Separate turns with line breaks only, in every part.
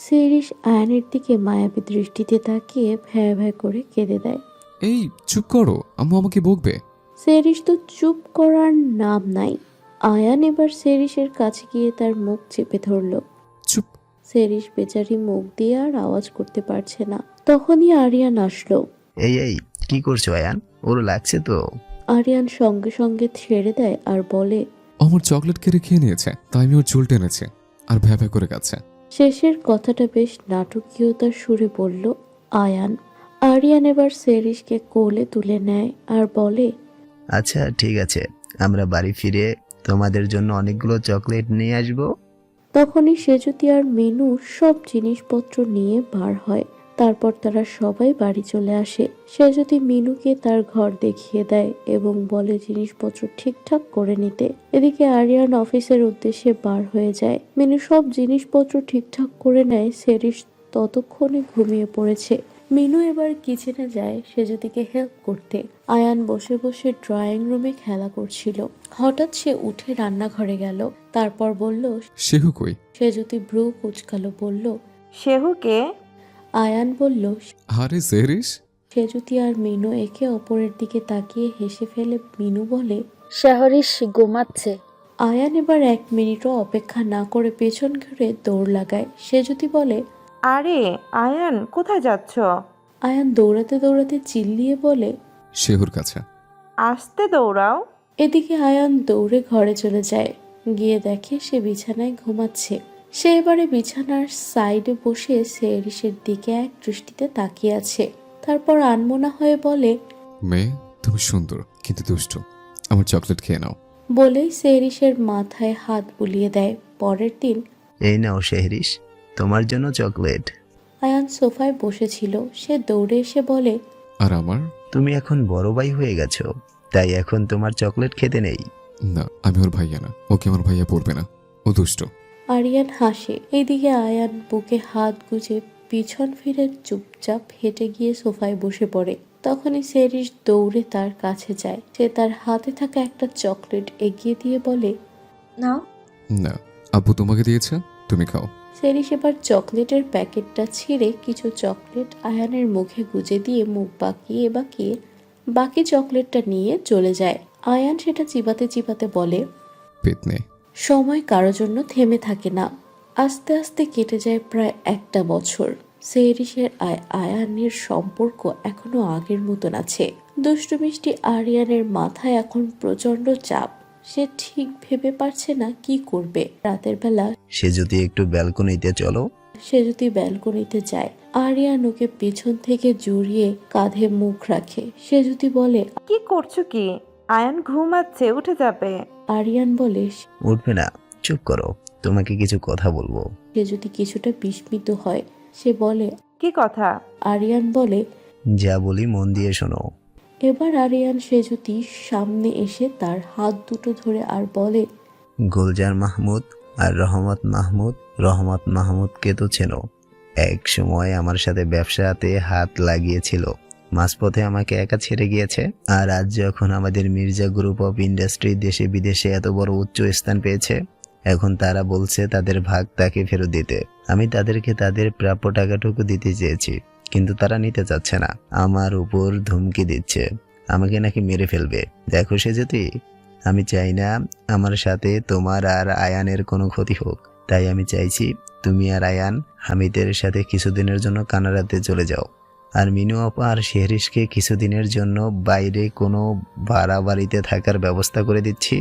সেরিস আয়ানের দিকে মায়াবী দৃষ্টিতে তাকিয়ে ভ্যা ভ্যা করে কেঁদে দেয়।
এই চুপ করো, আম্মু আমাকে বকবে।
সেরিস তো চুপ করার নাম নাই। আয়ান এবার সেরিসের কাছে গিয়ে তার মুখ চেপে ধরল।
চুপ।
সেরিস বেচারি মুখ দিয়ে আর আওয়াজ করতে পারছে না। তখনই আরিয়ান আসলো।
এই কি করছো আয়ান? ওর লাগছে তো?
আরিয়ান সঙ্গে সঙ্গে ছেড়ে দেয় আর বলে,
আমার চকলেট কেড়ে খেয়ে নিয়েছে, তাই আমি ওর চুল টেনেছি আর ভ্যা ভ্যা করে গেছে।
শেষের কথাটা বেশ নাটকীয়তার সুরে বলল আয়ান। আরিয়ান এবার সেরিসকে কোলে তুলে নেয় আর বলে,
আচ্ছা ঠিক আছে, আমরা বাড়ি ফিরে তোমাদের জন্য অনেকগুলো চকলেট নিয়ে আসবো।
তখনই সেজুতি আর মিনু সব জিনিসপত্র নিয়ে বার হয়। তারপর তারা সবাই বাড়ি চলে আসে। সেজুতি মিনুকে তার ঘর দেখিয়ে দেয় এবং বলে জিনিসপত্র ঠিকঠাক করে নিতে। এদিকে আরিয়ান অফিসের উদ্দেশ্যে বার হয়ে যায়। মিনু সব জিনিসপত্র ঠিকঠাক করে নেয়। সেরিস ততক্ষণে ঘুমিয়ে পড়েছে। মিনু এবার কিচেনে যায় সেজুতিকে হেল্প করতে। আয়ান বসে বসে ড্রয়িং রুমে খেলা করছিল। হঠাৎ সে উঠে রান্নাঘরে গেল। তারপর বলল,
শেহু কই?
সেজুতি ভ্রু কুচকালো, বলল,
শেহুকে?
আয়ান বলল।
আরে সেরিস।
সেজুতি আর মিনু একে অপরের দিকে তাকিয়ে হেসে ফেলে। মিনু বলে,
শাহরিশ ঘুমাচ্ছে।
আয়ান এবার 1 মিনিটও অপেক্ষা না করে পেছন ঘুরে দৌড় লাগায়। সেজুতি বলে,
আরে আয়ান, কোথায় যাচ্ছ?
আয়ান দৌড়াতে দৌড়াতে চিল্লিয়ে বলে,
শেহুর কাছে।
আসতে দৌড়াও।
এদিকে আয়ান দৌড়ে ঘরে চলে যায়। গিয়ে দেখে সে বিছানায় ঘুমাচ্ছে। সে এবারে বিছানার সাইডে বসে সেরিসের দিকে এক দৃষ্টিতে তাকিয়ে আছে। তারপর আনমনা হয়ে বলে,
মেয়ে তুমি সুন্দর কিন্তু দুষ্ট, আমার চকলেট খেয়ে নাও।
বলেই সেরিসের মাথায় হাত বুলিয়ে দেয়। পরের দিন
এই নাও শেহরিস, তোমার জন্য চকলেট।
আয়ান সোফায় বসেছিল। সে দৌড়ে এসে বলে,
আর আমার?
তুমি এখন বড় ভাই হয়ে গেছো, তাই এখন তোমার চকলেট খেতে নেই।
না, আমি ওর ভাইয়া না, ওকে আমার ভাইয়া পড়বে না, ও দুষ্ট।
আরিয়ান হাসে। এইদিকে আয়ান বুকে হাত গুজে পিছন ফিরে চুপচাপ হেঁটে গিয়ে সোফায় বসে পড়ে। তখনই সেরিস দৌড়ে তার কাছে যায়। সে তার হাতে থাকা একটা চকলেট এগিয়ে দিয়ে বলে,
নাও।
না, আব্বু তোমাকে দিয়েছে, তুমি খাও।
সেরিস এবার চকলেটের প্যাকেটটা ছিঁড়ে কিছু চকলেট আয়ানের মুখে গুজে দিয়ে মুখ বাঁকিয়ে বাঁকিয়ে বাকি চকলেটটা নিয়ে চলে যায়। আয়ান সেটা চিবাতে চিবাতে বলে,
পেতনে।
সময় কারো জন্য থেমে থাকে না। আস্তে আস্তে কেটে যায় প্রায় 1টা বছর। সেরিসের আয়ানের সম্পর্ক এখনো আগের মতন আছে। দুষ্টু মিষ্টি আরিয়ানের মাথায় এখন প্রচন্ড চাপ। সে ঠিক ভেবে পারছে না কি করবে। রাতের বেলা
সে যদি একটু ব্যালকনিতে চলো।
সে যদি ব্যালকনিতে যায়, আরিয়ান ওকে পেছন থেকে জড়িয়ে কাঁধে মুখ রাখে। সে যদি বলে,
কি করছো কি? আয়ান ঘুমাচ্ছে, উঠে যাবে।
আরিয়ান বলে,
উঠবে না, চুপ করো, তোমাকে কিছু কথা বলবো।
সে যদি কিছুটা বিস্মিত হয়। সে বলে,
কি কথা?
আরিয়ান বলে,
যা বলি মন দিয়ে শোনো।
এবার আরিয়ান সেজুতি সামনে এসে তার হাত দুটো ধরে আর বলে,
গুলজার মাহমুদ আর রহমত মাহমুদকে তো চেনো। এক সময় আমার সাথে ব্যবসাতে হাত লাগিয়েছিল, মাঝপথে আমাকে একা ছেড়ে গিয়েছে। আর আজ যখন আমাদের মির্জা গ্রুপ অফ ইন্ডাস্ট্রি দেশে বিদেশে এত বড় উচ্চ স্থান পেয়েছে, এখন তারা বলছে তাদের ভাগ তাকে ফেরত দিতে। আমি তাদেরকে তাদের প্রাপ্য টাকাটুকু দিতে চেয়েছি, কিন্তু তারা নিতে চাচ্ছে না। আমার উপর ধুমকি দিচ্ছে, আমাকে নাকি মেরে ফেলবে। দেখো সে যদি, আমি চাই না আমার সাথে তোমার আর আয়ানের কোনো ক্ষতি হোক। তাই আমি চাইছি তুমি আর আয়ান হামিদের সাথে কিছুদিনের জন্য কানাডাতে চলে যাও। আর মিনু আপা আর শেহরিশকে কিছুদিনের জন্য বাইরে কোনো ভাড়া বাড়িতে থাকার ব্যবস্থা করে দিচ্ছি।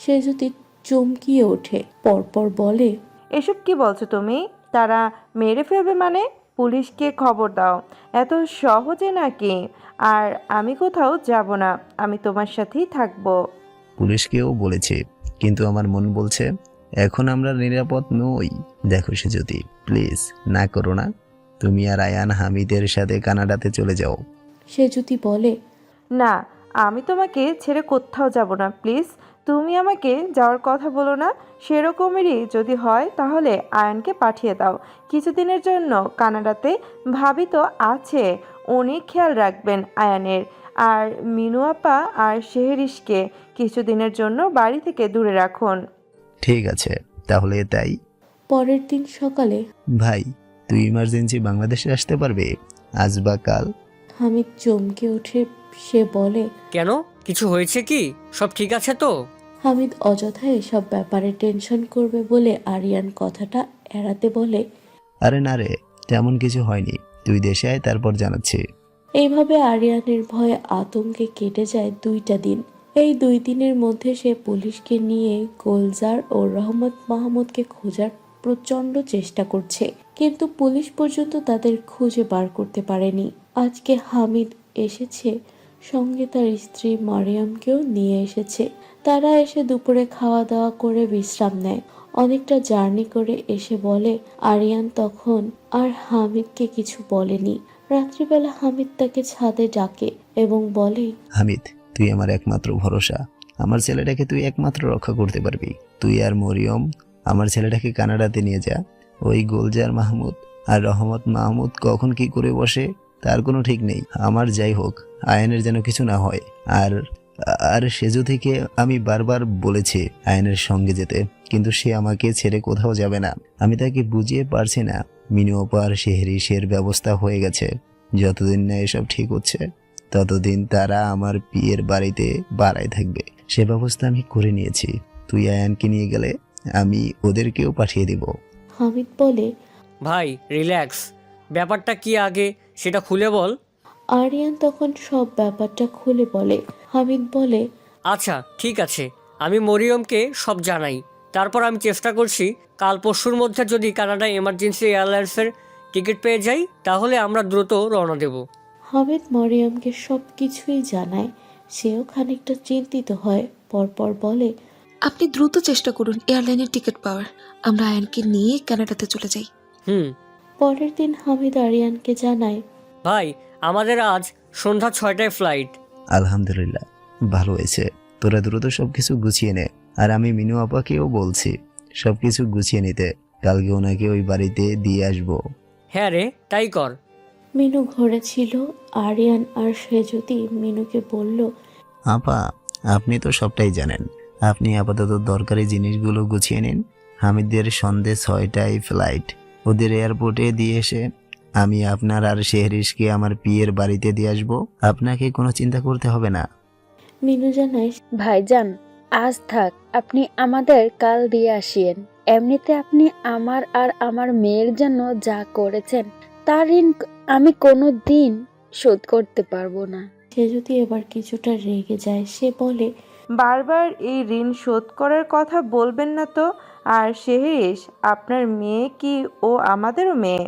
সেজুতি চমকিয়ে ওঠে। পরপর বলে,
এসব কি বলছো তুমি? তারা মেরে ফেলবে মানে? পুলিশকে খবর দাও। এত সহজে নাকি? আর আমি কোথাও যাব না, আমি তোমার সাথেই থাকবো।
পুলিশকেও বলেছি, কিন্তু আমার মন বলছে এখন আমরা নিরাপদ নই। দেখো সে যদি, প্লিজ না করো না, তুমি আর আয়ান হামিদের সাথে কানাডাতে চলে যাও।
সেজুতি বলে,
না, আমি তোমাকে ছেড়ে কোথাও যাব না, প্লিজ। তুমি আমাকে যাওয়ার কথা বলো না। সেরকমেরই যদি হয় তাহলে আয়নকে পাঠিয়ে দাও কিছুদিনের জন্য কানাডাতে। ভাবি তো আছে, উনি খেয়াল রাখবেন আয়ানের। আর মিনু আপা আর শেহরিশকে কিছুদিনের জন্য বাড়ি থেকে দূরে রাখুন।
ঠিক আছে, তাহলে তাই।
পরের দিন সকালে
ভাই, তুই ইমার্জেন্সি বাংলাদেশে আসতে পারবে আজ বা কাল?
হামিদ চমকে ওঠে। সে বলে,
কেন, কিছু হয়েছে কি? সব ঠিক আছে তো?
হামিদ অযথা এসব ব্যাপারে টেনশন করবে বলে আরিয়ান কথাটা এড়াতে বলে,
আরে না রে, তেমন কিছু হয়নি, তুই দেশে আয়, তারপর জানাচ্ছি।
এইভাবে আরিয়ানের ভয়ে আতঙ্কে কেটে যায় 2টা দিন। এই 2 দিনের মধ্যে সে পুলিশকে নিয়ে গোলজার ও রহমত মাহমুদকে খোঁজার প্রচণ্ড চেষ্টা করছে, কিন্তু পুলিশ পর্যন্ত তাদের খুঁজে বার করতে পারেনি। আজকে হামিদ এসেছে, সঙ্গে তার স্ত্রী মারিয়ামকেও নিয়ে এসেছে। তারা এসে দুপুরে খাওয়া দাওয়া করে বিশ্রাম নেয়। অনেকটা জার্নি করে এসে বলে আরিয়ান তখন আর হামিদকে কিছু বলেনি। রাত্রিবেলা হামিদ তাকে ছাদে ডাকে এবং বলে,
হামিদ, তুই আমার একমাত্র ভরসা। আমার ছেলেটাকে তুই একমাত্র রক্ষা করতে পারবি। তুই আর মরিয়ম আমার ছেলেটাকে কানাডাতে নিয়ে যা। ওই গোলজার মাহমুদ আর রহমত মাহমুদ কখন কি করে বসে তার কোনো ঠিক নেই। আমার যাই হোক, আয়নের যেন কিছু না হয়। আর আর সেজু থেকে আমি বারবার বলেছি আয়নের সঙ্গে যেতে, কিন্তু সে আমাকে ছেড়ে কোথাও যাবে না। আমি তাকে বুঝিয়ে পারছি না। মিনু অপার শেহরিশের ব্যবস্থা হয়ে গেছে। যতদিন না এসব ঠিক হচ্ছে ততদিন তারা আমার বিয়ের বাড়িতে বাড়ায় থাকবে। সে ব্যবস্থা আমি করে নিয়েছি। তুই আয়ানকে নিয়ে গেলে আমি ওদেরকেও পাঠিয়ে দিব।
হামিদ বলে,
ভাই রিল্যাক্স, ব্যাপারটা কি আগে সেটা খুলে বল।
আরিয়ান তখন সব ব্যাপারটা খুলে বলে। হামিদ বলে,
আচ্ছা ঠিক আছে, আমি মরিয়মকে সব জানাই। তারপর আমি চেষ্টা করছি কাল পরশুর মধ্যে যদি কানাডা এমার্জেন্সি এয়ারলাইন্সের টিকিট পেয়ে যাই তাহলে আমরা দ্রুত রওনা দেব।
হামিদ মরিয়মকে সব কিছুই জানায়। সেও খানিকটা চিন্তিত হয়। পরপর বলে,
আপনি দ্রুত চেষ্টা করুন এয়ারলাইনের টিকিট পাওয়ার। আমরা আয়নকে নিয়ে কানাডাতে চলে যাই।
পরের দিন হামিদ আরিয়ানকে জানায়,
ভাই আমাদের আজ সন্ধ্যা 6টায় ফ্লাইট।
আলহামদুলিল্লাহ, ভালো হয়েছে। তোরা দ্রুত সবকিছু গুছিয়ে নে। আর আমি মিনু আপাকেও বলছি সবকিছু গুছিয়ে নিতে। কালকে ওনাকে ওই বাড়িতে দিয়ে আসবো।
হ্যাঁ রে, তাই কর।
মিনু ঘরে ছিল। আরিয়ান আর সেজুতি মিনুকে বলল,
আপা, আপনি তো সবটাই জানেন। আপনি আপাতত দরকারি জিনিসগুলো গুছিয়ে নিন। হামিদের সন্ধ্যে 6টায় ফ্লাইট। ওদের এয়ারপোর্টে দিয়ে এসে আমি আপনার আর শেহরিশকে আমার বিয়ের বাড়িতে দিয়ে আসবো। আপনাকে কোনো চিন্তা করতে হবে না।
মিনু জানায়,
ভাইজান আজ থাক, আপনি আমাদের কাল দিয়ে আসিয়েন। এমনিতে আপনি আমার আর আমার মেয়ের জন্য যা করেছেন তার ঋণ আমি কোনো দিন শোধ করতে পারবো না।
সেজুতি এবার কিছুটা রেগে যায়। সে বলে,
বারবার এই ঋণ শোধ করার কথা বলবেন না তো। আর শেহরিশ, আপনার মেয়ে কি ও আমাদেরও মেয়ে?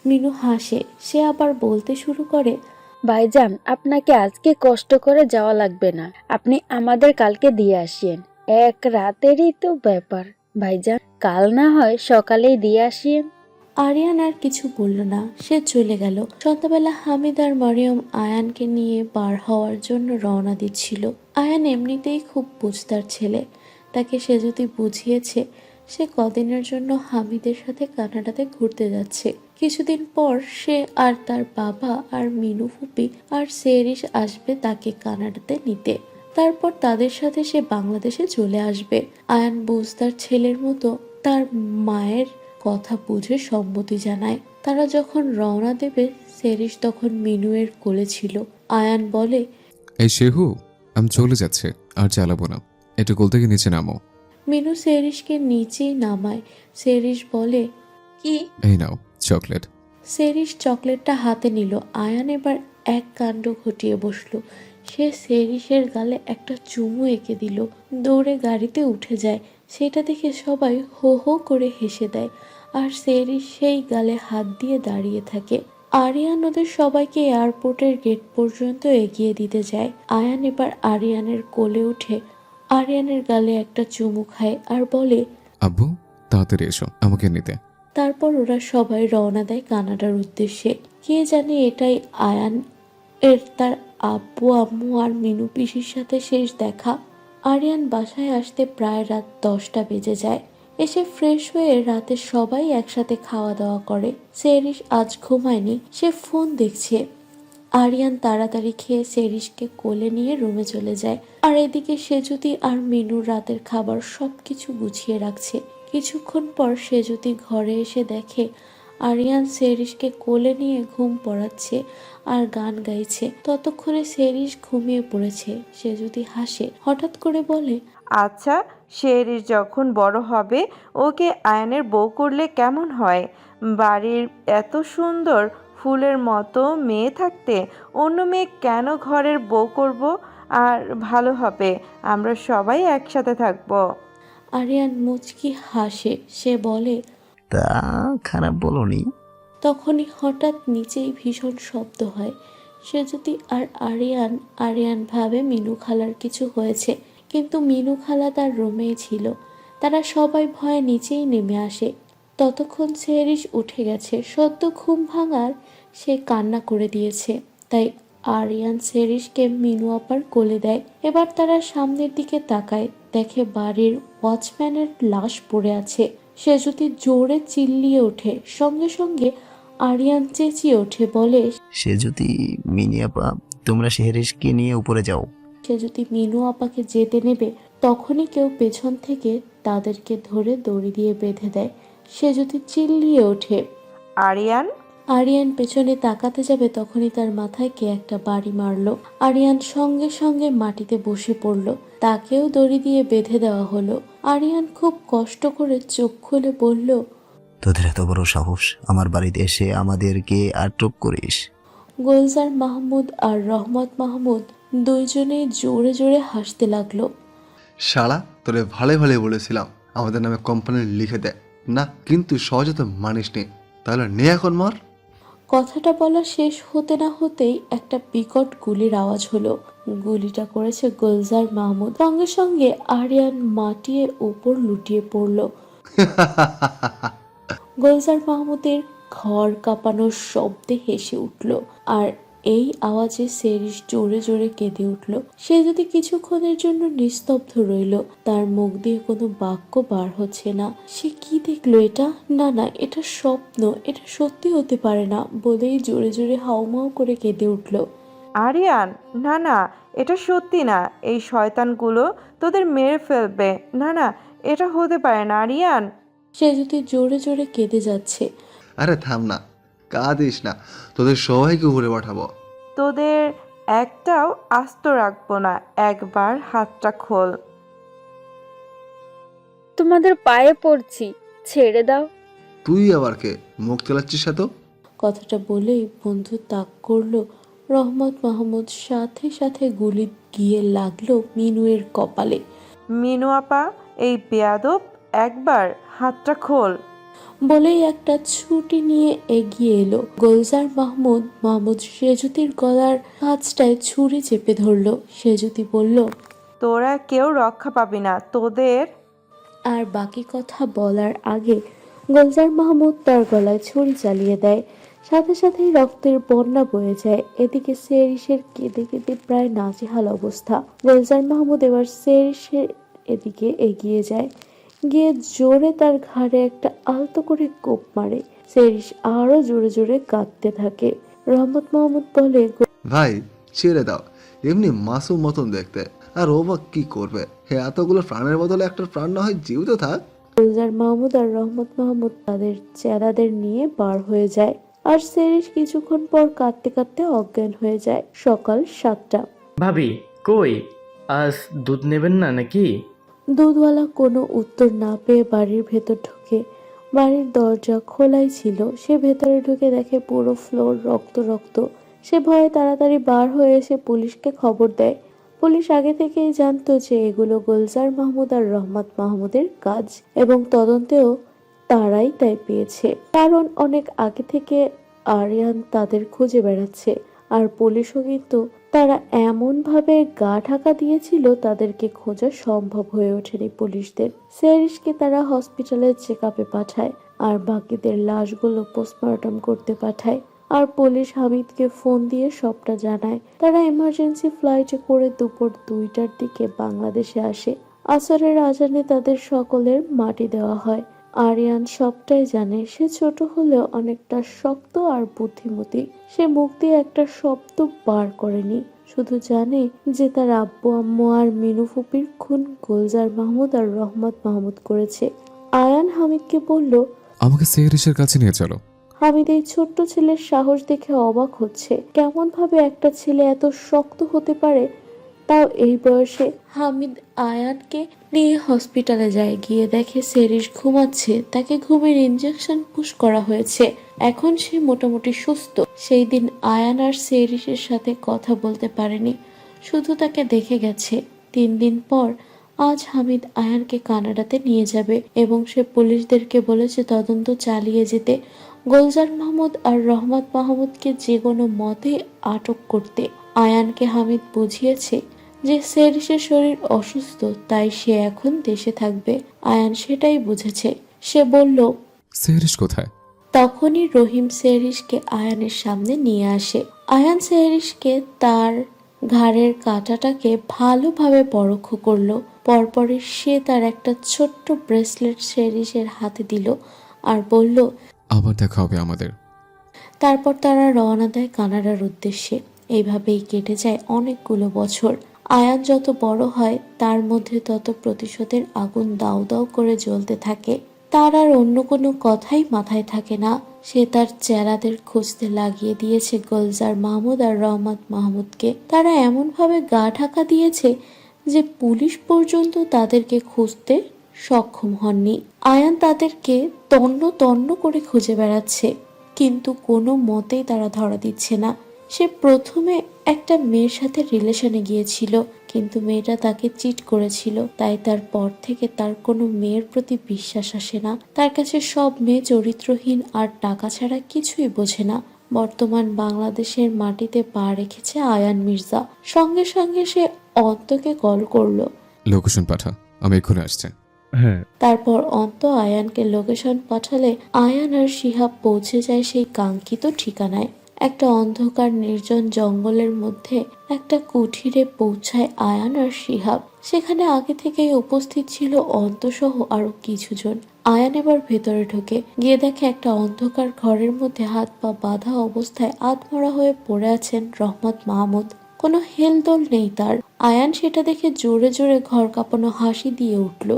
মিনু হাসে। সে আবার বলতে শুরু করে,
ভাইজান আপনাকে আজকে কষ্ট করে যাওয়া লাগবে না, আপনি আমাদের কালকে দিয়ে আসিয়েন। এক রাতেরই তো ব্যাপার ভাইজান, কাল না হয় সকালেই দিয়ে আসিয়েন।
আরিয়ান আর কিছু বলল না। সে চলে গেল। সন্ধ্যাবেলা হামিদ আর মারিয়ম আয়ানকে নিয়ে বার হওয়ার জন্য রওনা দিচ্ছিল। আয়ান এমনিতেই খুব বুঝতার ছেলে। তাকে সে যদি বুঝিয়েছে সে কদিনের জন্য হামিদের সাথে কানাডাতে ঘুরতে যাচ্ছে। কিছুদিন পর সে আর তার বাবা আর মিনু ফুপি আর সেরিশ আসবে তাকে কানাডাতে নিতে। তারপর তাদের সাথে সে বাংলাদেশে চলে আসবে। আয়ান বুঝতার ছেলের মতো তার মায়ের কথা বুঝে সম্মতি জানায়। তারা যখন রওনা দেবে সেরিশ তখন মিনুয়ের কোলে ছিল। আয়ান বলে,
এই শেহু, আমি চলে যাচ্ছে, আর চালাবো না। একটু কোল থেকে নিচে নামো।
মিনু সেরিশকে নিচেই নামায়। সেরিশ বলে,
কি?
এই নাও চকলেট।
সেরিশ চকলেটটা হাতে নিল। আয়ান এবার এক কাণ্ড ঘটিয়ে বসলো। সে সেরিশের গালে একটা চুমু এঁকে দিল। দৌড়ে গাড়িতে উঠে যায়। সেটা দেখে সবাই হো হো করে হেসে দেয়। আর সেরিশ সেই গালে হাত দিয়ে দাঁড়িয়ে থাকে। আরিয়ান ওদের সবাইকে এয়ারপোর্টের গেট পর্যন্ত এগিয়ে দিতে যায়। আয়ান এবার আরিয়ানের কোলে উঠে আরিয়ানের গালে একটা চুমু খায় আর বলে,
আব্বু, তাড়াতাড়ি এসো আমাকে নিতে।
তারপর ওরা সবাই রওনা দেয় কানাডার উদ্দেশ্যে। কে জানে এটাই আয়ান এর তার আব্বু আম্মু আর মিনু পিসির সাথে শেষ দেখা। আরিয়ান বাসায় আসতে প্রায় রাত 10টা বেজে যায়। এসে ফ্রেশ হয়ে রাতে সবাই একসাথে খাওয়া দাওয়া করে। সেরিশ আজ ঘুমায়নি, সে ফোন দেখছে। আরিয়ান তাড়াতাড়ি খেয়ে সেরিশকে কোলে নিয়ে রুমে চলে যায়। আর এদিকে সেজুতি আর মিনুর রাতের খাবার সবকিছু গুছিয়ে রাখছে। কিছুক্ষণ পর সেজুতি ঘরে এসে দেখে আরিয়ান সেরিসকে কোলে নিয়ে ঘুম পড়াচ্ছে আর গান গাইছে। ততক্ষণে সেরিস ঘুমিয়ে পড়েছে। সে যদি হাসে, হঠাৎ করে বলে,
আচ্ছা, শেরিস যখন বড় হবে ওকে আয়নের বউ করলে কেমন হয়? বাড়ির এত সুন্দর ফুলের মতো মেয়ে থাকতে অন্য মেয়ে কেন ঘরের বউ করব? আর ভালো হবে, আমরা সবাই একসাথে থাকবো।
আরিয়ান মুচকি হাসে। সে বলে,
তা খারাপ বলনি।
তখনই হঠাৎ নিচেই ভীষণ শব্দ হয়। সে যদি আর আরিয়ান ভাবে মিনু খালার কিছু হয়েছে, কিন্তু মিনু খালা তার রুমেই ছিল। তারা সবাই ভয়ে নিচেই নেমে আসে। ততক্ষণ সেরিস উঠে গেছে। সদ্য ঘুম ভাঙার সে কান্না করে দিয়েছে। তাই আরিয়ান সেরিসকে মিনু আপার কোলে দেয়। এবার তারা সামনের দিকে তাকায়, দেখে বাড়ির ওয়াচম্যানের লাশ পড়ে আছে। সে যদি জোরে চিল্লিয়ে ওঠে, সঙ্গে সঙ্গে আরিয়ান চেঁচিয়ে ওঠে, বলে,
সে যদি মিনিয়াপা, তোমরা শেহরিশকে নিয়ে উপরে যাও।
সে যদি মিনু আপাকে যেতে নেবে, তখনই কেউ পেছন থেকে তাদেরকে ধরে দড়ি দিয়ে বেঁধে দেয়। সে যদি চিল্লিয়ে ওঠে,
আরিয়ান,
আরিয়ান পেছনে তাকাতে যাবে, তখনই তার মাথায় কে একটা বাড়ি মারলো। আরিয়ান সঙ্গে সঙ্গে মাটিতে বসে পড়ল। তাকেও দড়ি দিয়ে বেঁধে দেওয়া হলো। আরিয়ান খুব কষ্ট করে চোখ খুলে বলল,
তোদের এত বড় সাহস, আমার বাড়িতে এসে আমাদেরকে আটক করিস?
গুলজার মাহমুদ আর রহমত মাহমুদ দুইজনেই জোরে জোরে হাসতে লাগলো।
শালা, তোরে ভালো ভালো বলেছিলাম আমাদের নামে কোম্পানি লিখে দেয় না, কিন্তু সহজে তো মানিস নি। তাহলে নে এখন মর।
কথাটা বলা শেষ হতে না হতেই একটা বিকট গুলির আওয়াজ হলো। গুলিটা করেছে গুলজার মাহমুদ। সঙ্গে সঙ্গে আরিয়ান মাটিয়ে উপর লুটিয়ে পড়ল। গুলজার মাহমুদের ঘর কাঁপানোর শব্দে হেসে উঠল। আর এই আওয়াজে সেরিস জোরে জোরে কেঁদে উঠল। সে যদি কিছুক্ষণের জন্য নিস্তব্ধ রইল, তার মুখ দিয়ে কোনো বাক্য বার হচ্ছে না। সে কি দেখলো? এটা না না, এটা স্বপ্ন, এটা সত্যি হতে পারে না বলেই জোরে জোরে হাউমাউ করে কেঁদে উঠল।
আরিয়ান, না না, এটা সত্যি না। এই শয়তানগুলো তোদের মেরে ফেলবে। না না, এটা হতে পারে না আরিয়ান।
সে যদি জোরে জোরে কেঁদে যাচ্ছে।
আরে থাম না, কাঁদিস না, তোদের সবাইকে উপরে পাঠাবো।
তোদের একটাও আস্ত রাখবো না। একবার হাতটা খোল।
তোমাদের পায়ে পড়ছি, ছেড়ে দাও।
তুই আবার কে, মুখ চালাচ্ছিস এত?
কথাটা বলেই বন্ধু তাক করলো। রহমত মাহমুদ সাথে সাথে গুলি গিয়ে লাগলো মিনুয়ের কপালে।
মিনু আপা, এই বেয়াদব, একবার হাতটা খোল।
বলেই একটা ছুটি নিয়ে এগিয়ে এলো। গুলজার মাহমুদ সেজুতির গলার কাছটায় ছুরি চেপে ধরলো। সেজুতি বলল,
তোরা কেউ রক্ষা পাবি না, তোদের।
আর বাকি কথা বলার আগে গুলজার মাহমুদ তার গলায় ছুরি চালিয়ে দেয়। সাথে সাথেই রক্তের বন্যা বয়ে যায়। এদিকে সেরিসের কেঁদে কেঁদে প্রায় নাজেহাল অবস্থা। গুলজার মাহমুদ এবার সেরিসের এদিকে এগিয়ে যায়, গিয়ে জোরে তার ঘাড়ে একটা আলতো করে কোপ মারে। সেরিস আরো জোরে জোরে কাঁদতে থাকে। রহমত মাহমুদ বলে,
ভাই ছেড়ে দাও, এমনি মাসুম মতন দেখতে, আর ও বা কি করবে? হে, এতগুলো প্রাণের বদলে একটা প্রাণ না হয় জীবিত থাক।
গুলজার মাহমুদ আর রহমত মাহমুদ তাদের চেলাদের নিয়ে বার হয়ে যায়। আর সেরিস কিছুক্ষণ পর কাঁদতে কাঁদতে অজ্ঞান হয়ে যায়। সকাল 7টা।
ভাবি কই, আজ দুধ নেবেন না নাকি?
দুধওয়ালা কোনো উত্তর না পেয়ে বাড়ির ভেতর ঢুকে। বাড়ির দরজা খোলাই ছিল। সে ভেতরে ঢুকে দেখে পুরো ফ্লোর রক্ত রক্ত। সে ভয়ে তাড়াতাড়ি বার হয়ে এসে পুলিশকে খবর দেয়। পুলিশ আগে থেকেই জানতো যে এগুলো গুলজার মাহমুদ আর রহমত মাহমুদের কাজ, এবং তদন্তেও তারাই তাই পেয়েছে। কারণ অনেক আগে থেকে আরিয়ান তাদের খুঁজে বেড়াচ্ছে। আর পুলিশও কিন্তু তারা এমন ভাবে গা ঢাকা দিয়েছিল, তাদেরকে খোঁজা সম্ভব হয়ে ওঠেনি পুলিশদের। সেরিসকে তারা হসপিটালে চেক আপে পাঠায়, আর বাকিদের লাশগুলো পোস্টমর্টম করতে পাঠায়। আর পুলিশ হামিদকে ফোন দিয়ে সবটা জানায়। তারা এমার্জেন্সি ফ্লাইটে করে দুপুর 2টার দিকে বাংলাদেশে আসে। আসরের আজানে তাদের সকলের মাটি দেওয়া হয়। আরিয়ান সবটাই জানে। সে ছোট হলেও অনেকটা শক্ত আর বুদ্ধিমতী। সে মুখ দিয়ে একটা শব্দ বার করেনি, শুধু জানে যে তার আব্বু আম্মু আর মিনু ফুপির খুন গুলজার মাহমুদ আর রহমত মাহমুদ করেছে। আয়ান হামিদকে বলল,
আমাকে সেহরিসের কাছে নিয়ে চলো,
হামিদ এই ছোট্ট ছেলের সাহস দেখে অবাক হচ্ছে। কেমন ভাবে একটা ছেলে এত শক্ত হতে পারে, তাও এই বয়সে। হামিদ আয়ানকে নিয়ে হসপিটালে যায়। গিয়ে দেখে সেরিস ঘুমাচ্ছে। তাকে ঘুমের ইনজেকশন পুশ করা হয়েছে। এখন সে মোটামুটি সুস্থ। সেই দিন আয়ান আর সেরিসের সাথে কথা বলতে পারেনি, শুধু তাকে দেখে গেছে। 3 দিন পর আজ হামিদ আয়ানকে কানাডাতে নিয়ে যাবে এবং সে পুলিশদেরকে বলেছে তদন্ত চালিয়ে যেতে, গুলজার মাহমুদ আর রহমত মাহমুদকে যে কোনো মতে আটক করতে। আয়ানকে হামিদ বুঝিয়েছে যে সেরিসের শরীর অসুস্থ, তাই সে এখন দেশে থাকবে। আয়ান সেটাই বুঝেছে। সে বলল,
সেরিস কোথায়?
তখনই রহিম সেরিসকে আয়ানের সামনে নিয়ে আসে। আয়ান সেরিসকে তার ঘাড়ের কাঁটাটাকে ভালোভাবে পরখ করলো। পরপরই সে তার একটা ছোট্ট ব্রেসলেট সেরিসের হাতে দিল আর বলল,
আবার দেখা হবে আমাদের।
তারপর তারা রওনা দেয় কানাডার উদ্দেশ্যে। এইভাবেই কেটে যায় অনেকগুলো বছর। আয়ান যত বড় হয় তার মধ্যে তত প্রতিশোধের আগুন দাউ দাউ করে জ্বলতে থাকে। তার আর অন্য কোনো কথাই মাথায় থাকে না। সে তার চেলাদের খুঁজতে লাগিয়ে দিয়েছে গুলজার মাহমুদ আর রহমত মাহমুদকে। তারা এমনভাবে গা ঢাকা দিয়েছে যে পুলিশ পর্যন্ত তাদেরকে খুঁজতে সক্ষম হননি। আয়ান তাদেরকে তন্ন তন্ন করে খুঁজে বেড়াচ্ছে, কিন্তু কোনো মতেই তারা ধরা দিচ্ছে না। সে প্রথমে একটা মেয়ের সাথে রিলেশনে গিয়েছিল, কিন্তু মেয়েটা তাকে চিট করেছিল। তাই তার পর থেকে তার কোনো মেয়ের প্রতি বিশ্বাস আসে না। তার কাছে সব মেয়ে চরিত্রহীন আর টাকা ছাড়া কিছুই বোঝে না। বর্তমান বাংলাদেশের মাটিতে পা রেখেছে আয়ান মির্জা। সঙ্গে সঙ্গে সে অন্তকে কল করলো।
লোকেশন পাঠা, আমি এক্ষুনি আসছি।
হ্যাঁ।
তারপর অন্ত আয়ানকে লোকেশন পাঠালে আয়ান আর শিহাব পৌঁছে যায় সেই কাঙ্ক্ষিত ঠিকানায়। একটা অন্ধকার নির্জন জঙ্গলের মধ্যে একটা কুঠিরে পৌঁছায় আয়ান আর শিহাব। সেখানে আগে থেকেই উপস্থিত ছিল অন্তসহ আরো কিছুজন। আয়ান এবার ভেতরে ঢোকে। গিয়ে দেখে একটা অন্ধকার ঘরের মধ্যে হাত পা বাঁধা অবস্থায় আধমরা হয়ে পড়ে আছেন রহমত মাহমুদ। কোনো হেলদোল নেই তার। আয়ান সেটা দেখে জোরে জোরে ঘর কাঁপানো হাসি দিয়ে উঠল।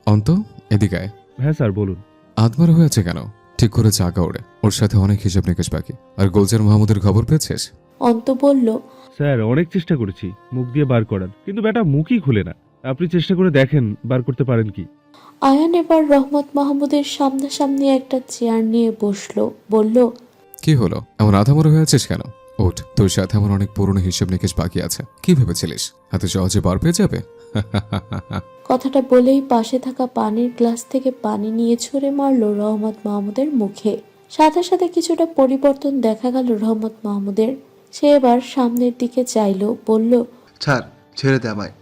অন্ত, এদিকে আয়।
হ্যাঁ স্যার বলুন।
আদমারা হয়েছে কেন? ঠিক করে চাকা ওড়ে, ওর সাথে অনেক হিসাব নিকেশ বাকি। আর গুলজার মাহমুদের খবর পেয়েছিস?
অন্ত বলল,
স্যার অনেক চেষ্টা করেছি মুখ দিয়ে বার করার, কিন্তু ব্যাটা মুখই খুলে না। আপনি চেষ্টা করে দেখেন বার করতে পারেন কি।
আয়ান এবার রহমত মাহমুদের সামনাসামনি একটা চেয়ার নিয়ে বসলো। বলল,
কি হলো, এমন আধামরা হয়ে আছিস কেন? ওঠ, তোর সাথে আমার অনেক পুরনো হিসাব নিকেশ বাকি আছে। কি ভেবেছিলিস এত সহজে বার পেয়ে যাবে?
কথাটা বলেই পাশে থাকা পানির গ্লাস থেকে পানি নিয়ে ছুঁড়ে মারলো রহমত মাহমুদের মুখে। সাথে সাথে কিছুটা পরিবর্তন দেখা গেল রহমত মাহমুদের। সে এবার সামনের দিকে চাইলো, বলল,
ছাড়, ছেড়ে দে আমায়।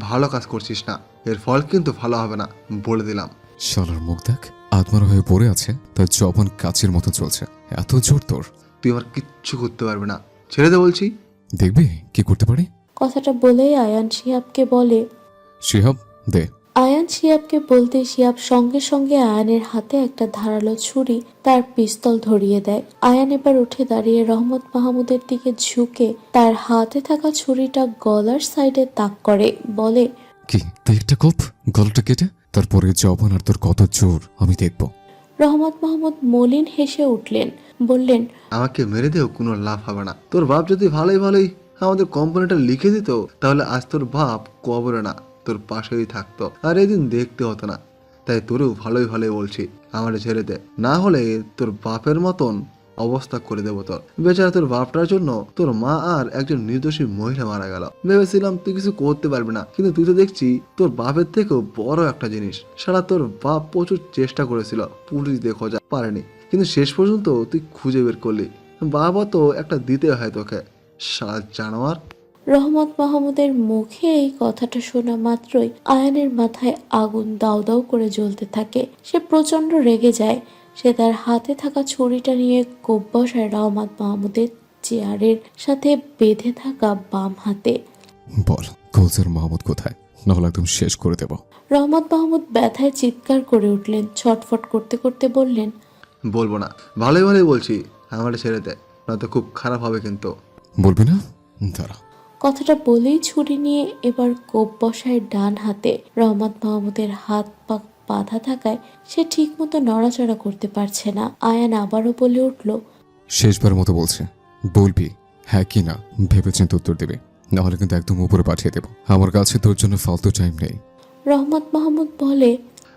ভালো কাজ করছিস না, এর ফল কিন্তু ভালো হবে না, বলে দিলাম।
শালার মুখ দেখ, আত্মার হয়ে পড়ে আছে, তার জবান কাচের মতো চলছে। এত জোর তোর!
তুই আমার কিচ্ছু করতে পারবি না, ছেড়ে দে বলছি।
দেখবি কি করতে পারি।
কথাটা বলেই আয়ান শিহাবকে বলে।
শিহাব দে।
আয়ান শিহাবকে বলতে শিহাব সঙ্গে সঙ্গে আয়ানের হাতে একটা ধারালো ছুরি তার পিস্তল ধরিয়ে দেয়। আয়ান এবার উঠে দাঁড়িয়ে রহমত মাহমুদের দিকে ঝুঁকে তার হাতে থাকা ছুরিটা গলার সাইডে তাক করে, বলে,
কি তুই একটা কোপ গলাটা কেটে, তারপরে জবান আর তোর কত জোর আমি দেখব।
রহমত মাহমুদ মলিন হেসে উঠলেন, বললেন,
আমাকে মেরে দেও, কোনো লাভ হবে না। তোর বাপ যদি ভালোই ভালোই আমাদের কোম্পানিটা লিখে দিত, তাহলে আজ তোর বাপ কবরে না, তোর পাশেই থাকতো, আর এদিন দেখতে হতো না। তাই তোরও ভালোই ভালোই বলছি, আমার ছেড়ে দে, না হলে তোর বাপের মতন অবস্থা করে দেবো তোর। বেচারা তোর বাপটার জন্য তোর মা আর একজন নির্দোষী মহিলা মারা গেল। ভেবেছিলাম তুই কিছু করতে পারবি না, কিন্তু তুই তো দেখছি তোর বাপের থেকেও বড় একটা জিনিস। সারা তোর বাপ প্রচুর চেষ্টা করেছিল, পুলিশ দিয়ে খোঁজা পারেনি, কিন্তু শেষ পর্যন্ত তুই খুঁজে বের করলি। বাবা তো একটা দিতে হয় তোকে, সারা জানোয়ার।
রহমত মাহমুদের মুখে এই কথাটা শোনা মাত্রই আয়ানের মাথায় আগুন দাউ দাউ করে জ্বলতে থাকে। সে প্রচন্ড রেগে যায়। সে তার হাতে থাকা ছুরিটা নিয়ে কোপ বসায় রহমত মাহমুদের চেয়ারের সাথে বেঁধে থাকা বাম হাতে।
বল গুলজার মাহমুদ কোথায়, নাহলে একদম শেষ করে দেব।
রহমত মাহমুদ ব্যথায় চিৎকার করে উঠলেন। ছটফট করতে করতে বললেন,
বলবো না, ভালোই ভালোই বলছি, আমার ছেড়ে দে, নয়তো খুব খারাপ হবে কিন্তু।
বলবি না? দাঁড়া।
কথাটা বলেই ছুরি নিয়ে এবার কোপ বসায় ডান হাতে। রহমত মাহমুদের হাত পা বাধা থাকায় সে ঠিকমতো নড়াচড়া করতে পারছে না। আয়ান আবারও বলে উঠল,
শেষবার মতো বলছে, বলবি হ্যাঁ কি না, ভেবেচিন্তে উত্তর দেবে, নাহলে কিন্তু একদম উপরে পাঠিয়ে দেবো। আমার কাছে তোর জন্য ফালতু টাইম নেই।
রহমত মাহমুদ বলে,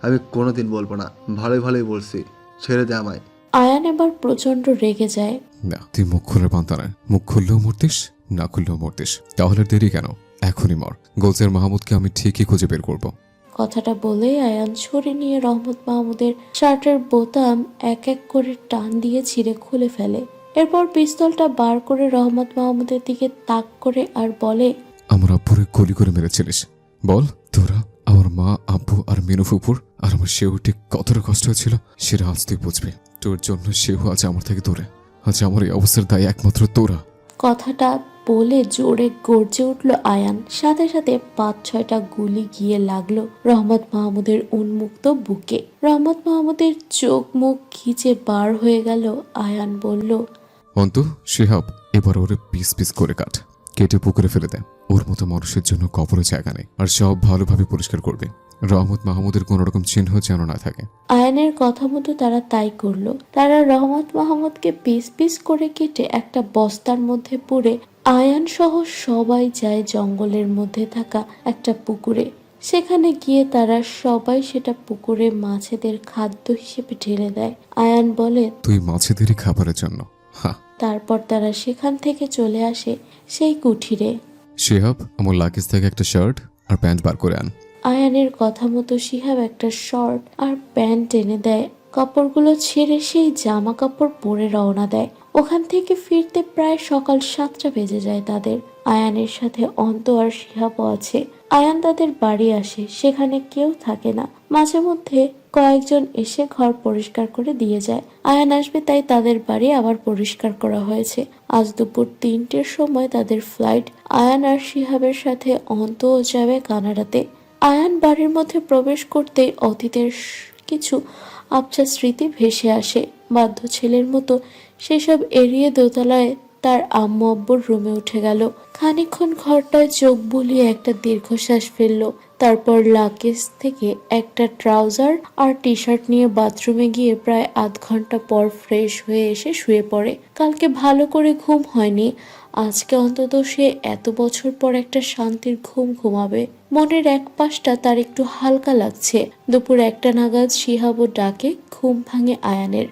আমি কোনোদিন বলবো না, ভালোই ভালোই বলছি, ছেড়ে দে আমায়।
আয়ান এবার প্রচন্ড রেগে যায়।
না, তুই মুখ খুলে পান্তা না, মুখ খুললেও মরতিস, না খুললেও মরতিস, তাহলে আর দেরি কেন, এখনই মর। গোলচের মাহমুদকে আমি ঠিকই খুঁজে বের করবো।
কথাটা বলেই আয়ান ছুরি নিয়ে রহমত মাহমুদের শার্টের বোতাম এক এক করে টান দিয়ে ছিঁড়ে খুলে ফেলে। এরপর পিস্তলটা বার করে রহমত মাহমুদের দিকে তাক করে আর বলে,
আমার আব্বুরে গুলি করে মেরেছিলিস, বল তোরা আমার মা, আব্বু আর মিনু ফুপুর আর আমার সেও ঠিক কতটা কষ্ট হয়েছিল সেটা আজ তুই বুঝবি। তোর জন্য সেও আজ আমার থেকে দূরে, আজ আমার এই অবস্থার দায় একমাত্র তোরা।
কথাটা বলে জোরে গর্জে উঠল আয়ান। সাথে সাথে 5-6টা গুলি গিয়ে লাগলো রহমত মাহমুদের উন্মুক্ত বুকে। রহমত মাহমুদের চোখ মুখ খিচে বার হয়ে গেল। আয়ান বলল,
অন্তু, শিহাব, এবার ওরে পিস পিস করে কাট, কেটে পুকুরে ফেলে দে। ওর মতো মানুষের জন্য কবরে জায়গা নেই, আর সব ভালোভাবে পরিষ্কার করবে। রহমত মাহমুদের কোন রকম চিহ্ন যেন না থাকে।
আয়ানের কথা মতো তারা তাই করলো। তারা রহমত মাহমুদকে পিস পিস করে কেটে একটা বস্তার মধ্যে পুরে আয়ান সহ সবাই যায় জঙ্গলের মধ্যে থাকা একটা পুকুরে। সেখানে গিয়ে তারা সবাই সেটা পুকুরে মাছেদের খাদ্য হিসেবে ঢেলে দেয়। আয়ান বলে,
তুই মাছেদেরই খাবারের জন্য। হ্যাঁ।
তারপর তারা সেখান থেকে চলে আসে সেই কুঠিরে।
শিহাব, আমার লাগেজ থেকে একটা শার্ট আর প্যান্ট বার করে আন।
আয়ানের কথা মতো শিহাব একটা শর্ট আর প্যান্ট এনে দেয়। কাপড়গুলো ছেড়ে সেই জামা কাপড় পরে রওনা দেয়। ওখান থেকে ফিরতে প্রায় সকাল 7টা বেজে যায় তাদের। আয়ানের সাথে অন্ত আর শিহাবও আছে। আয়ান তাদের বাড়ি আসে, সেখানে কেউ থাকে না। মাঝে মধ্যে কয়েকজন এসে ঘর পরিষ্কার করে দিয়ে যায়। আয়ান আসবে তাই তাদের বাড়ি আবার পরিষ্কার করা হয়েছে। আজ দুপুর 3টের সময় তাদের ফ্লাইট। আয়ান আর শিহাবের সাথে অন্তও যাবে কানাডাতে। আয়ান বাড়ির মধ্যে প্রবেশ করতেই অতীতের কিছু আবছা স্মৃতি ভেসে আসে। বাধ্য ছেলের মতো সেসব এড়িয়ে দোতলায় তার আম্মু আব্বুর রুমে উঠে গেল। খানিকক্ষণ ঘরটায় চোখ বুলিয়ে একটা দীর্ঘশ্বাস ফেললো। তারপর লাগেজ থেকে একটা ট্রাউজার আর টি শার্ট নিয়ে বাথরুমে গিয়ে প্রায় আধ ঘন্টা পর ফ্রেশ হয়ে এসে শুয়ে পড়ে। কালকে ভালো করে ঘুম হয়নি। আজকে অন্তত সে এত বছর পর একটা শান্তির ঘুম ঘুমাবে। মনের এক পাশটা তার একটু হালকা লাগছে। দুপুর 1টা নাগাদ শিহাবও ডাকে। ঘুম ভাঙে আয়ানের।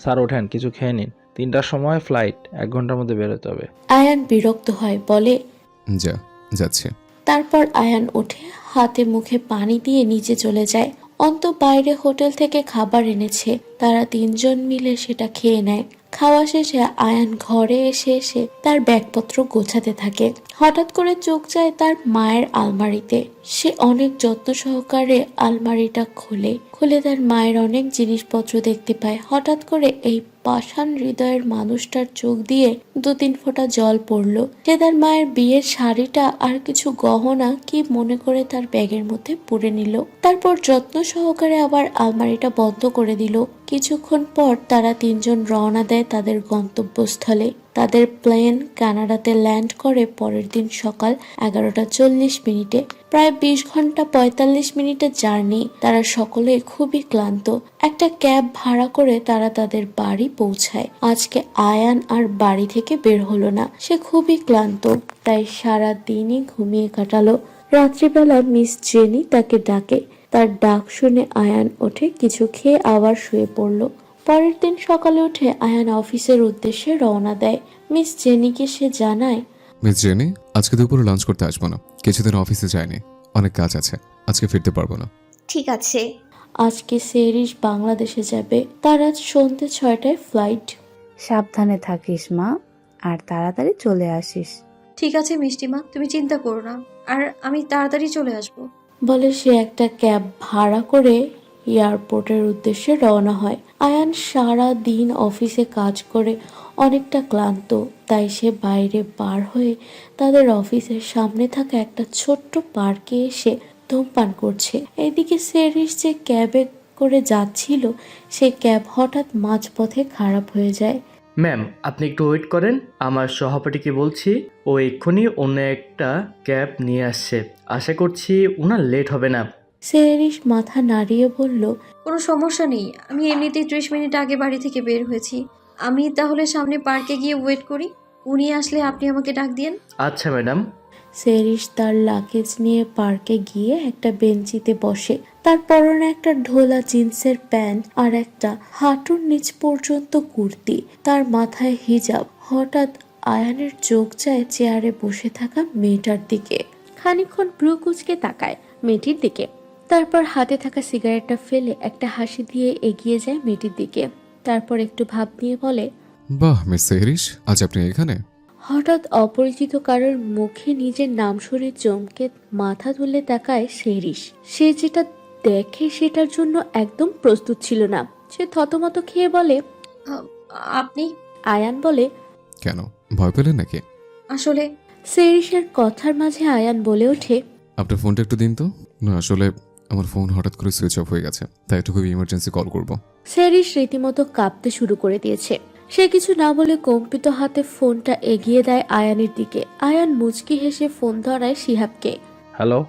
স্যার ওঠেন, কিছু খেয়ে নিন, 3টার সময় ফ্লাইট, 1 ঘন্টার মধ্যে বেরোতে হবে।
আয়ান বিরক্ত হয়, বলে,
যাচ্ছে।
তারপর আয়ান ওঠে, হাতে মুখে পানি দিয়ে নিচে চলে যায়। অন্ত বাইরে হোটেল থেকে খাবার এনেছে। তারা 3জন মিলে সেটা খেয়ে নেয়। খাওয়া শেষে আয়ান ঘরে এসে তার ব্যাগপত্র গোছাতে থাকে। হঠাৎ করে চোখ যায় তার মায়ের আলমারিতে। সে অনেক যত্ন সহকারে আলমারিটা খুলে তার মায়ের অনেক জিনিসপত্র দেখতে পায়। হঠাৎ করে এই পাষাণ হৃদয়ের মানুষটার চোখ দিয়ে 2-3 ফোঁটা জল পড়ল। সে তার মায়ের বিয়ের শাড়িটা আর কিছু গহনা কি মনে করে তার ব্যাগের মধ্যে পুরে নিল। তারপর যত্ন সহকারে আবার আলমারিটা বন্ধ করে দিল। কিছুক্ষণ পর তারা 3জন রওনা দেয় তাদের গন্তব্যস্থলে। তাদের প্লেন কানাডাতে ল্যান্ড করে পরের দিন সকাল 11:40 প্রায় 20 ঘন্টা 45 মিনিটের জার্নি। তারা সকলেই খুবই ক্লান্ত। একটা ক্যাব ভাড়া করে তারা তাদের বাড়ি পৌঁছায়। আজকে আয়ান আর বাড়ি থেকে বের হলো না। সে খুবই ক্লান্ত, তাই সারা দিনই ঘুমিয়ে কাটালো। রাত্রিবেলা মিস জেনি তাকে ডাকে। তার ডাক শুনে আয়ান ওঠে, কিছু খেয়ে আবার শুয়ে পড়ল। পরের দিন সকালে উঠে আয়ান অফিসের উদ্দেশ্যে রওনা দেয়। মিস জেনিকে সে জানায়,
মিস জেনি, আজকে দুপুরে লাঞ্চ করতে আসবো না, কিছুদিন অফিসে যায়নি, অনেক কাজ আছে, আজকে ফিরতে পারবো না।
ঠিক আছে।
আজকে সেরিস বাংলাদেশে যাবে। তার আজ সন্ধ্যে 6টায় ফ্লাইট।
সাবধানে থাকিস মা, আর তাড়াতাড়ি চলে আসিস।
ঠিক আছে মিষ্টিমা, তুমি চিন্তা করো না, আর আমি তাড়াতাড়ি চলে আসব।
বলে সে একটা ক্যাব ভাড়া করে এয়ারপোর্টের উদ্দেশ্যে রওনা হয়। আয়ান সারা দিন অফিসে কাজ করে অনেকটা ক্লান্ত, তাই সে বাইরে বার হয়ে তাদের অফিসের সামনে থাকা একটা ছোট্ট পার্কে এসে ধূমপান করছে। এদিকে সেরিস যে ক্যাবে করে যাচ্ছিল, সে ক্যাব হঠাৎ মাঝপথে খারাপ হয়ে যায়।
ম্যাম, আপনি একটু ওয়েট করেন, আমার সহপাঠীকে বলছি, ও এক্ষুনি অন্য একটা ক্যাব নিয়ে আসছে, আশা করছি ওনার লেট হবে না।
সেরিস মাথা নাড়িয়ে বলল,
কোনো সমস্যা নেই, আমি এমনিতেই 30 মিনিট আগে বাড়ি থেকে বের হয়েছি। আমি তাহলে সামনে পার্কে গিয়ে ওয়েট করি, উনি আসলে আপনি আমাকে ডাক দিয়েন।
আচ্ছা ম্যাডাম।
সেরিস তার লাগেজ নিয়ে পার্কে গিয়ে একটা বেঞ্চিতে বসে। তার পরনে একটা ঢোলা জিন্সের প্যান্ট আর একটা হাঁটুর নিচ পর্যন্ত কুর্তি, তার মাথায় হিজাব। হঠাৎ আয়ানের চোখ যায় চেয়ারে বসে থাকা মেয়েটার দিকে। খানিকক্ষণ ভ্রু কুঁচকে তাকায় মেয়েটির দিকে, তারপর হাতে থাকা সিগারেটটা ফেলে একটা হাসি দিয়ে এগিয়ে যায় মেয়েটির দিকে। তারপর একটু ভাব নিয়ে বলে,
বাহ মিস সেহরিশ, আজ আপনি এখানে?
হঠাৎ অপরিচিত কারোর মুখে নিজের নাম শুনে চমকে মাথা তুলে তাকায় সেরিস। সে যেটা দেখে সেটার জন্য একদম প্রস্তুত ছিল না। সে থতমত খেয়ে বলে,
আপনি?
আয়ান বলে,
কেন, ভয় পেলেন নাকি?
আসলে
সেরিসের কথার মাঝে আয়ান বলে ওঠে,
আপনার ফোনটা একটু দিন তো। না আসলে আমার ফোন হঠাৎ করে সুইচ অফ হয়ে গেছে, তাই একটু খুবই ইমার্জেন্সি কল করব।
সেরিস রীতিমতো কাঁপতে শুরু করে দিয়েছে। সে কিছু না বলে কম্পিত হাতে ফোনটা এগিয়ে দেয় আয়ানের দিকে। আয়ান মুচকি হেসে ফোন ধরায় শিহাবকে।
হ্যালো,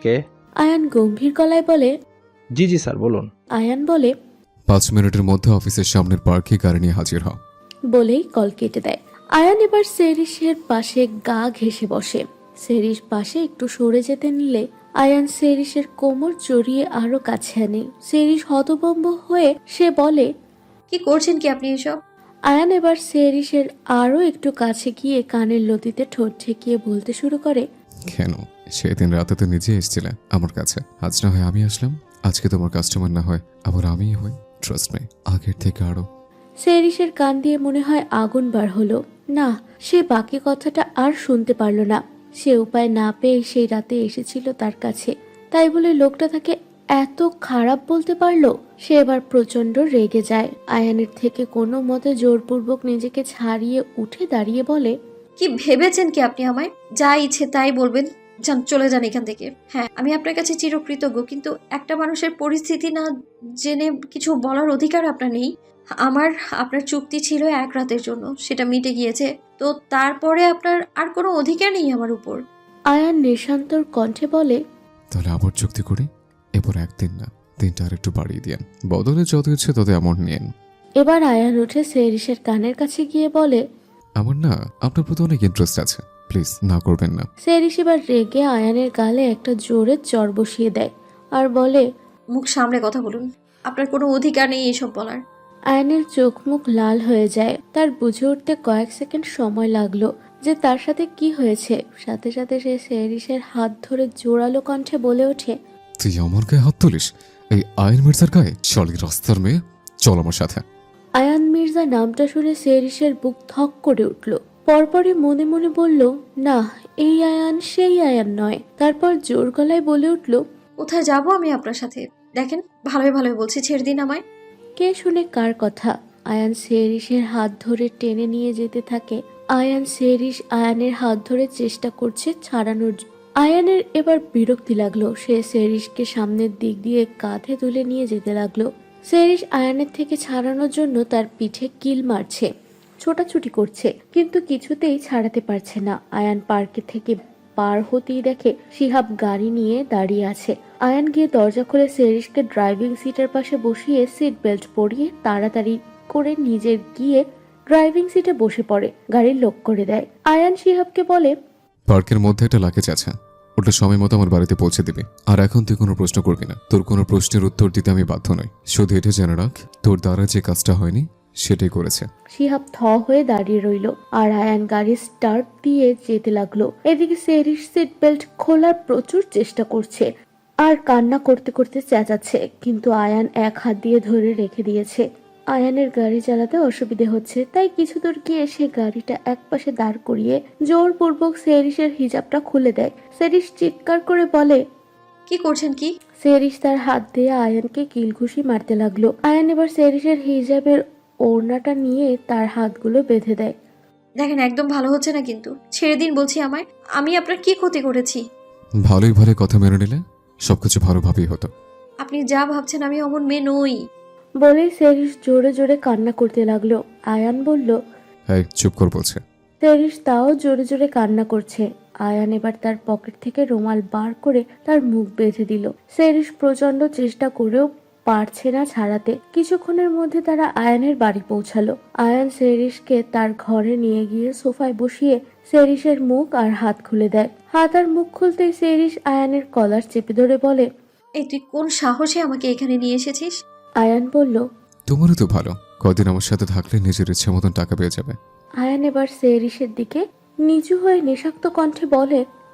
কে?
আয়ান গম্ভীর গলায় বলে,
জি জি স্যার বলুন।
আয়ান বলে,
5 মিনিটের মধ্যে অফিসের সামনের পার্কে গাড়ি নিয়ে হাজির হ।
বলেই কল কেটে দেয়। আয়ান এবার সেরিসের পাশে গা ঘেঁষে বসে। সেরিস পাশে একটু সরে যেতে নিলে আয়ান সেরিসের কোমর জড়িয়ে আরো কাছে আনে। সেরিস হতভম্ব হয়ে সে বলে,
কি করছেন কি আপনি এসব?
আয়ান এবার সেরিসের আরো একটু কাছে গিয়ে কানের লতিতে ঠোঁট ঠেকিয়ে বলতে শুরু করে,
কেন, সেদিন রাতে তো নিজে এসেছিলে আমার কাছে, আজ না হয় আমি আসলাম। আজকে তোমার কাস্টমার না হয় আবার আমিই হই। ট্রাস্ট মি, আগের থেকে আরো।
সেরিসের কান দিয়ে মনে হয় আগুন বার হলো। না, সে বাকি কথাটা আর শুনতে পারল না। সে উপায় না পেয়ে সেই রাতে এসেছিল তার কাছে, তাই বলে লোকটা তাকে এত খারাপ বলতে পারলো। সে এবার প্রচন্ড রেগে যায়। আয়ানের থেকে কোনো মতে জোরপূর্বক নিজেকে ছাড়িয়ে উঠে দাঁড়িয়ে বলে,
কি ভেবেছেন কি আপনি আমায়? যা ইচ্ছে তাই বলবেন, যান চলে যান এখান থেকে। হ্যাঁ, আমি আপনার কাছে চিরকৃতজ্ঞ, কিন্তু একটা মানুষের পরিস্থিতি না জেনে কিছু বলার অধিকার আপনার নেই। আমার আপনার চুক্তি ছিল 1 রাতের জন্য, সেটা মিটে গিয়েছে, তো তারপরে আপনার আর কোনো অধিকার নেই আমার উপর।
আয়ান নিশান্তর কণ্ঠে বলে,
তাহলে আবার চুক্তি করি, এরপর 1 দিন না 3টা আর একটু বাড়িয়ে দিয়েন, বদলে যত ইচ্ছে তত অ্যামাউন্ট নিয়েন।
এবার আয়ান উঠে সেরিসের কানের কাছে গিয়ে বলে,
আমার না আপনার প্রতি অনেক ইন্টারেস্ট আছে, প্লিজ না করবেন না।
সেরিস এবার রেগে আয়ানের গালে একটা জোরে চড় বসিয়ে দেয় আর বলে,
মুখ সামলে কথা বলুন, আপনার কোনো অধিকার নেই এসব বলার।
আয়নের চোখ মুখ লাল হয়ে যায়। তার বুঝে উঠতে কয়েক সেকেন্ড সময় লাগলো যে তার সাথে কি হয়েছে। সাথে সাথে সে সেরিসের হাত ধরে জোরালো কণ্ঠে বলে ওঠে,
তুই আমার গায়ে হাত তুলিস? এই আয়ন মির্জার গায়ে? চল রাস্তার মেয়ে, চল আমার সাথে।
আয়ান মির্জা নামটা শুনে সেরিসের বুক ধক করে উঠল। পরপরই মনে মনে বলল, না, এই আয়ান সেই আয়ান নয়। তারপর জোর গলায় বলে উঠল,
কোথায় যাব আমি আপনার সাথে? দেখেন, ভালোই ভালোই বলছি, ছেড়ে দিন আমায়।
কে শুনে কার কথা? আয়ান সেরিসের হাত ধরে টেনে নিয়ে যেতে থাকে। সেরিস আয়ানের হাত ধরে চেষ্টা করছে ছাড়ানোর। আয়ানের এবার বিরক্তি লাগলো। সে সেরিসকে সামনের দিক দিয়ে কাঁধে তুলে নিয়ে যেতে লাগলো। সেরিস আয়ানের থেকে ছাড়ানোর জন্য তার পিঠে কিল মারছে, ছোটাছুটি করছে, কিন্তু কিছুতেই ছাড়াতে পারছে না। আয়ান পার্কে থেকে পার হতেই দেখে শিহাব গাড়ি নিয়ে দাঁড়িয়ে আছে। আয়ান গিয়ে দরজা খুলে সেরিসকে ড্রাইভিং সিটের পাশে বসিয়ে সিট বেল্ট পরিয়ে তাড়াতাড়ি করে নিজে গিয়ে ড্রাইভিং সিটে বসে পড়ে, গাড়ি লক করে দেয়। আয়ান শিহাবকে বলে,
পার্কের মধ্যে একটা লাগেজ আছে, ওটা সময় মতো আমার বাড়িতে পৌঁছে দিবি। আর এখন তুই কোনো প্রশ্ন করবি না, তোর কোনো প্রশ্নের উত্তর দিতে আমি বাধ্য নই। শুধু এটা জেনে রাখ, তোর দ্বারা যে কাজটা হয়নি সেটাই করেছে।
শিহাব থ হয়ে দাঁড়িয়ে রইল আর আয়ান গাড়ি স্টার্ট দিয়ে যেতে লাগলো। এদিকে সেরিস সিট বেল্ট খোলার প্রচুর চেষ্টা করছে আর কান্না করতে করতে চেঁচাচ্ছে, কিন্তু আয়ান এক হাত দিয়ে ধরে রেখে দিয়েছে। আয়ানের গাড়ি চালাতে অসুবিধে হচ্ছে, তাই কিছু দূর গিয়ে সে গাড়িটা একপাশে দাঁড় করিয়ে জোরপূর্বক সেরিসের হিজাবটা খুলে দেয়। সেরিস চিৎকার করে বলে,
কি করছেন কি?
সেরিস তার হাত দিয়ে আয়ানকে কিলঘুষি মারতে লাগলো। আয়ান এবার সেরিসের হিজাবের ওড়নাটা নিয়ে তার হাতগুলো বেঁধে দেয়।
দেখেন, একদম ভালো হচ্ছে না, কিন্তু ছেড়ে দিন বলছি আমায়। আমি আপনার কি ক্ষতি করেছি?
ভালোই ভালো কথা মেনে নিলে সবকিছু ভালোভাবেই হতো।
আপনি যা ভাবছেন আমি অমন মেয়ে নই।
বলেই সেরিস জোরে জোরে কান্না করতে লাগলো। আয়ান বলল,
এই চুপ কর বলছে।
সেরিস তাও জোরে জোরে কান্না করছে। আয়ান এবার তার পকেট থেকে রুমাল বার করে তার মুখ বেঁধে দিল। সেরিস প্রচন্ড চেষ্টা করেও পারছে না ছাড়াতে। কিছুক্ষণের মধ্যে তারা আয়ানের বাড়ি পৌঁছালো। আয়ান সেরিসকে তার ঘরে নিয়ে গিয়ে সোফায় বসিয়ে সেরিসের মুখ আর হাত খুলে দেয়। হাত আর মুখ খুলতেই সেরিস আয়ানের কলার চেপে ধরে বলে,
এই তুই কোন সাহসে আমাকে এখানে নিয়ে এসেছিস?
আয়ান বলল,
তোমারও তো ভালো, কদিন আমার সাথে থাকলে নিজের ইচ্ছে মতন টাকা পেয়ে যাবে।
আয়ান এবার সেরিসের দিকে নিচু হয়ে নেশাক্ত কণ্ঠে বলে,